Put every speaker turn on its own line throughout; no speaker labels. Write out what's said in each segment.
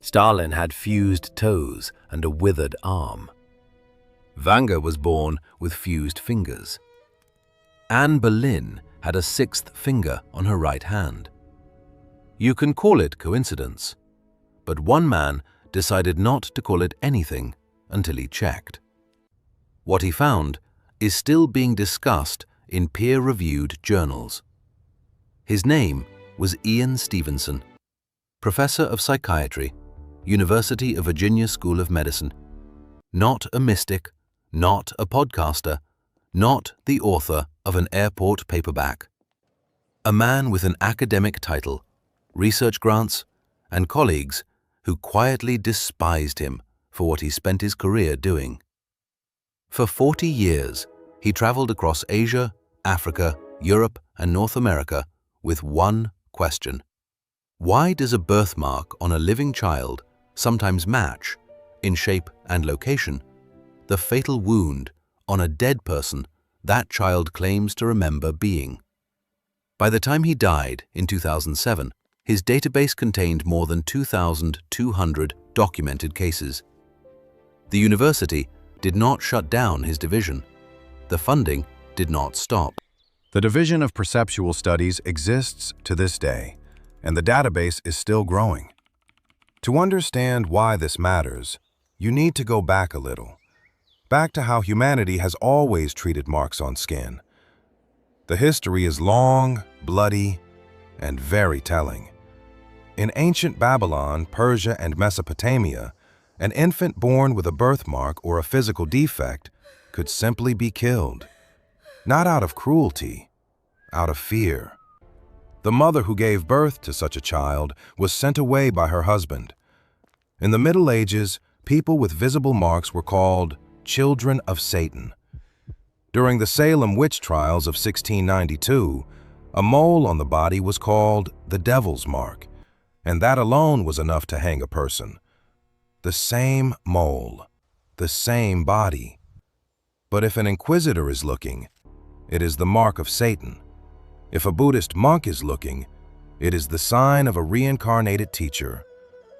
Stalin had fused toes and a withered arm. Vanga was born with fused fingers. Anne Boleyn had a sixth finger on her right hand. You can call it coincidence, but one man decided not to call it anything until he checked. What he found is still being discussed in peer-reviewed journals. His name was Ian Stevenson, professor of psychiatry, University of Virginia School of Medicine. Not a mystic, not a podcaster, not the author of an airport paperback. A man with an academic title, research grants, and colleagues who quietly despised him for what he spent his career doing. For 40 years, he traveled across Asia, Africa, Europe, and North America with one question. Why does a birthmark on a living child sometimes match, in shape and location, the fatal wound on a dead person that child claims to remember being? By the time he died in 2007, his database contained more than 2,200 documented cases. The university did not shut down his division. The funding did not stop.
The Division of Perceptual Studies exists to this day, and the database is still growing. To understand why this matters, you need to go back a little, back to how humanity has always treated marks on skin. The history is long, bloody, and very telling. In ancient Babylon, Persia, and Mesopotamia, an infant born with a birthmark or a physical defect could simply be killed. Not out of cruelty, out of fear. The mother who gave birth to such a child was sent away by her husband. In the Middle Ages, people with visible marks were called children of Satan. During the Salem witch trials of 1692, a mole on the body was called the devil's mark, and that alone was enough to hang a person. The same mole, the same body. But if an inquisitor is looking, it is the mark of Satan. If a Buddhist monk is looking, it is the sign of a reincarnated teacher,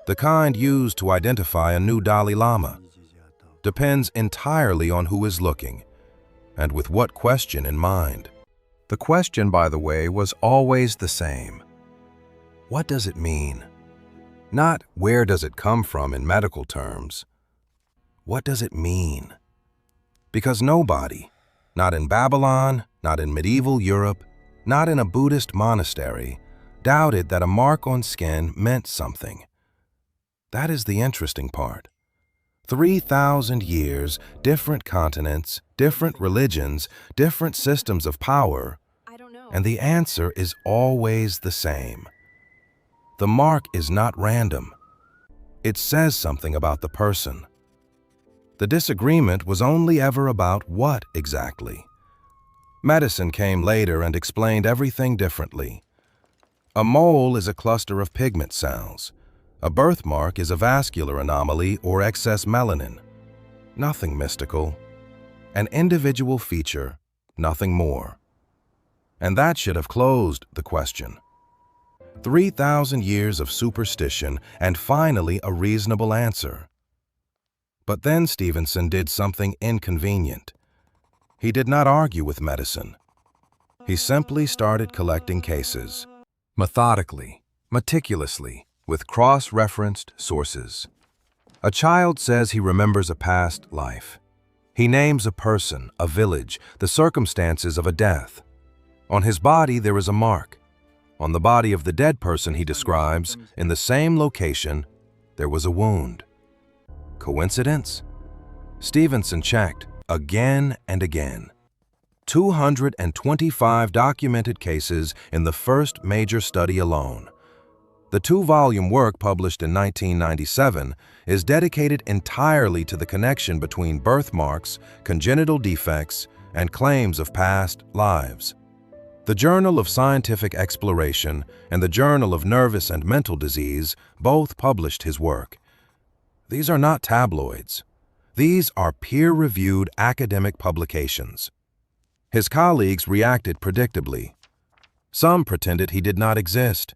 the kind used to identify a new Dalai Lama. Depends entirely on who is looking, and with what question in mind. The question, by the way, was always the same. What does it mean? Not where does it come from in medical terms. What does it mean? Because nobody, not in Babylon, not in medieval Europe, not in a Buddhist monastery, doubted that a mark on skin meant something. That is the interesting part. 3,000 years, different continents, different religions, different systems of power, and the answer is always the same. The mark is not random. It says something about the person. The disagreement was only ever about what exactly. Medicine came later and explained everything differently. A mole is a cluster of pigment cells. A birthmark is a vascular anomaly or excess melanin. Nothing mystical. An individual feature, nothing more. And that should have closed the question. 3,000 years of superstition and finally a reasonable answer. But then Stevenson did something inconvenient. He did not argue with medicine. He simply started collecting cases. Methodically, meticulously, with cross-referenced sources. A child says he remembers a past life. He names a person, a village, the circumstances of a death. On his body there is a mark. On the body of the dead person he describes, in the same location, there was a wound. Coincidence? Stevenson checked again and again. 225 documented cases in the first major study alone. The 2-volume work published in 1997 is dedicated entirely to the connection between birthmarks, congenital defects, and claims of past lives. The Journal of Scientific Exploration and the Journal of Nervous and Mental Disease both published his work. These are not tabloids. These are peer-reviewed academic publications. His colleagues reacted predictably. Some pretended he did not exist.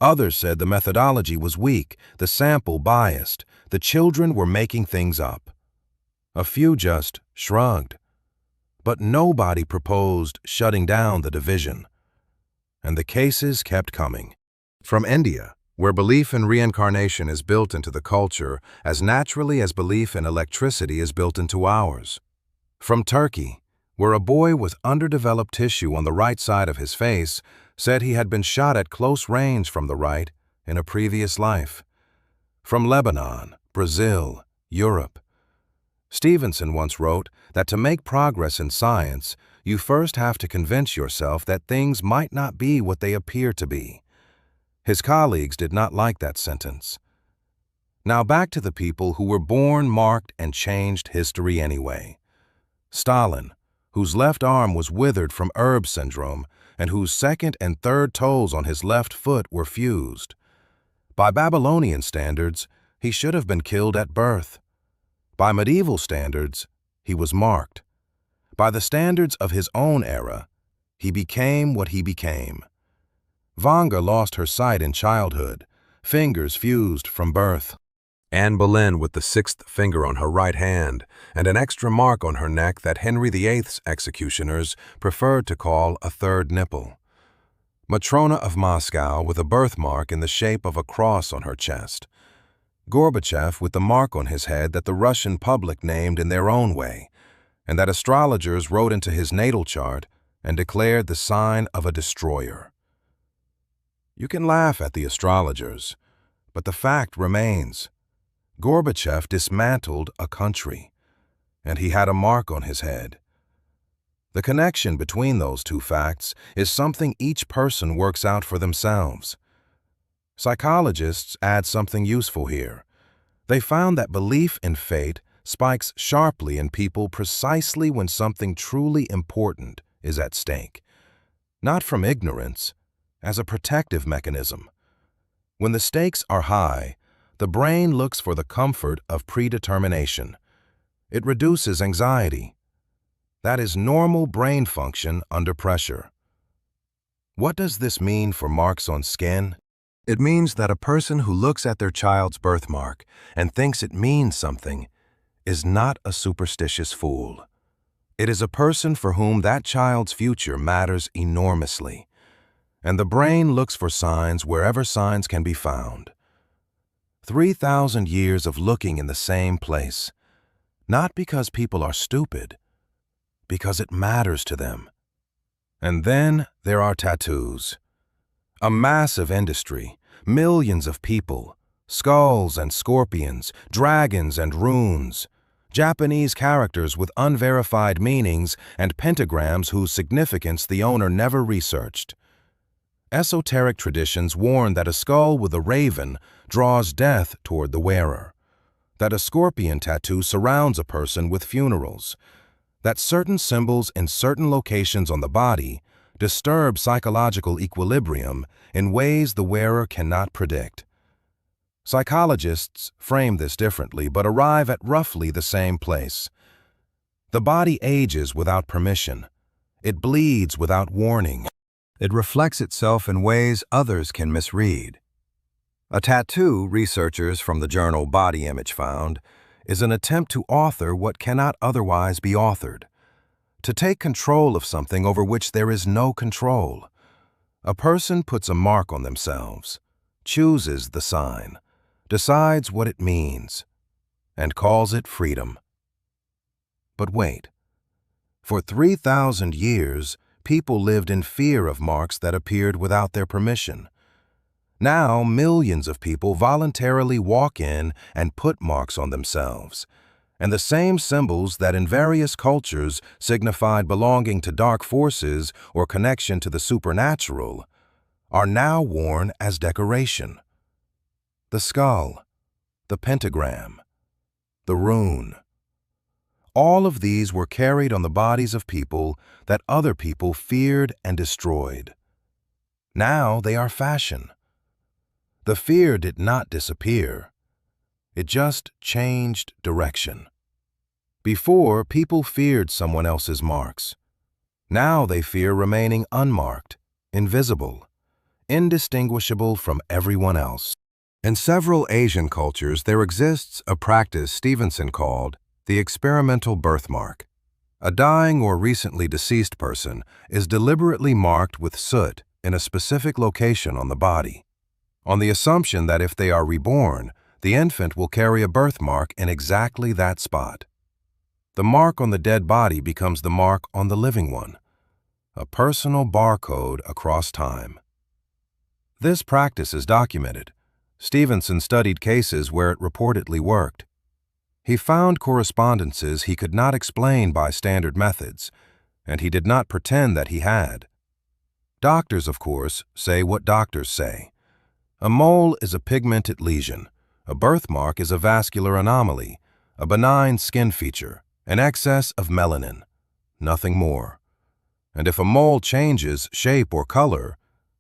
Others said the methodology was weak, the sample biased, the children were making things up. A few just shrugged. But nobody proposed shutting down the division. And the cases kept coming. From India, where belief in reincarnation is built into the culture as naturally as belief in electricity is built into ours. From Turkey, where a boy with underdeveloped tissue on the right side of his face said he had been shot at close range from the right in a previous life. From Lebanon, Brazil, Europe. Stevenson once wrote that to make progress in science, you first have to convince yourself that things might not be what they appear to be. His colleagues did not like that sentence. Now back to the people who were born, marked, and changed history anyway. Stalin, whose left arm was withered from herb syndrome and whose second and third toes on his left foot were fused. By Babylonian standards, he should have been killed at birth. By medieval standards, he was marked. By the standards of his own era, he became what he became. Vanga lost her sight in childhood, fingers fused from birth. Anne Boleyn with the sixth finger on her right hand and an extra mark on her neck that Henry VIII's executioners preferred to call a third nipple. Matrona of Moscow with a birthmark in the shape of a cross on her chest. Gorbachev with the mark on his head that the Russian public named in their own way, and that astrologers wrote into his natal chart and declared the sign of a destroyer. You can laugh at the astrologers, but the fact remains. Gorbachev dismantled a country, and he had a mark on his head. The connection between those two facts is something each person works out for themselves. Psychologists add something useful here. They found that belief in fate spikes sharply in people precisely when something truly important is at stake. Not from ignorance, as a protective mechanism. When the stakes are high, the brain looks for the comfort of predetermination. It reduces anxiety. That is normal brain function under pressure. What does this mean for marks on skin? It means that a person who looks at their child's birthmark and thinks it means something is not a superstitious fool. It is a person for whom that child's future matters enormously, and the brain looks for signs wherever signs can be found. 3,000 years of looking in the same place, not because people are stupid, because it matters to them. And then there are tattoos. A massive industry, millions of people, skulls and scorpions, dragons and runes, Japanese characters with unverified meanings and pentagrams whose significance the owner never researched. Esoteric traditions warn that a skull with a raven draws death toward the wearer, that a scorpion tattoo surrounds a person with funerals, that certain symbols in certain locations on the body disturb psychological equilibrium in ways the wearer cannot predict. Psychologists frame this differently but arrive at roughly the same place. The body ages without permission. It bleeds without warning. It reflects itself in ways others can misread. A tattoo, researchers from the journal Body Image found, is an attempt to author what cannot otherwise be authored, to take control of something over which there is no control. A person puts a mark on themselves, chooses the sign, decides what it means, and calls it freedom. But wait, for 3,000 years, people lived in fear of marks that appeared without their permission. Now, millions of people voluntarily walk in and put marks on themselves, and the same symbols that in various cultures signified belonging to dark forces or connection to the supernatural are now worn as decoration. The skull, the pentagram, the rune. All of these were carried on the bodies of people that other people feared and destroyed. Now they are fashion. The fear did not disappear. It just changed direction. Before, people feared someone else's marks. Now they fear remaining unmarked, invisible. indistinguishable from everyone else. In several Asian cultures, there exists a practice Stevenson called the experimental birthmark. A dying or recently deceased person is deliberately marked with soot in a specific location on the body, on the assumption that if they are reborn, the infant will carry a birthmark in exactly that spot. The mark on the dead body becomes the mark on the living one, a personal barcode across time. This practice is documented. Stevenson studied cases where it reportedly worked. He found correspondences he could not explain by standard methods, and he did not pretend that he had. Doctors, of course, say what doctors say. A mole is a pigmented lesion. A birthmark is a vascular anomaly, a benign skin feature, an excess of melanin, nothing more. And if a mole changes shape or color,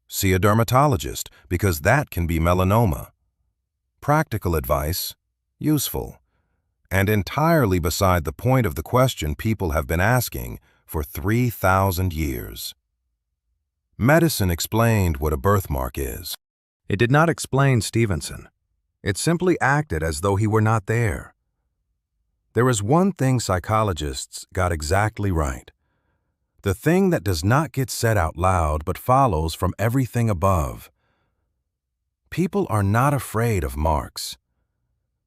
see a dermatologist, because that can be melanoma. Practical advice, useful, and entirely beside the point of the question people have been asking for 3,000 years. Medicine explained what a birthmark is. It did not explain Stevenson. It simply acted as though he were not there. There is one thing psychologists got exactly right. The thing that does not get said out loud but follows from everything above. People are not afraid of marks.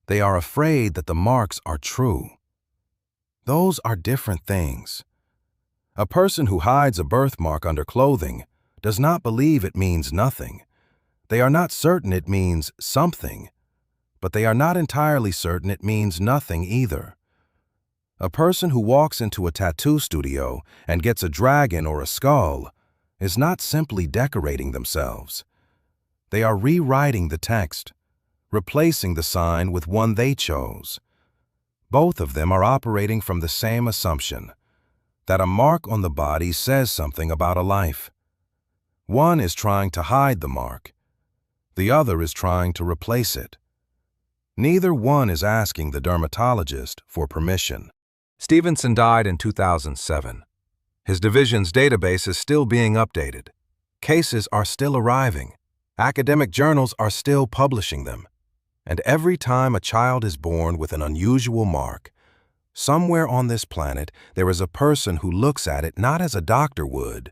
They are afraid that the marks are true. Those are different things. A person who hides a birthmark under clothing does not believe it means nothing. They are not certain it means something, but they are not entirely certain it means nothing either. A person who walks into a tattoo studio and gets a dragon or a skull is not simply decorating themselves. They are rewriting the text, replacing the sign with one they chose. Both of them are operating from the same assumption, that a mark on the body says something about a life. One is trying to hide the mark. The other is trying to replace it. Neither one is asking the dermatologist for permission. Stevenson died in 2007. His division's database is still being updated. Cases are still arriving. Academic journals are still publishing them. And every time a child is born with an unusual mark, somewhere on this planet there is a person who looks at it not as a doctor would,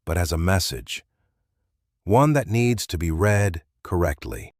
but as a message. One that needs to be read correctly.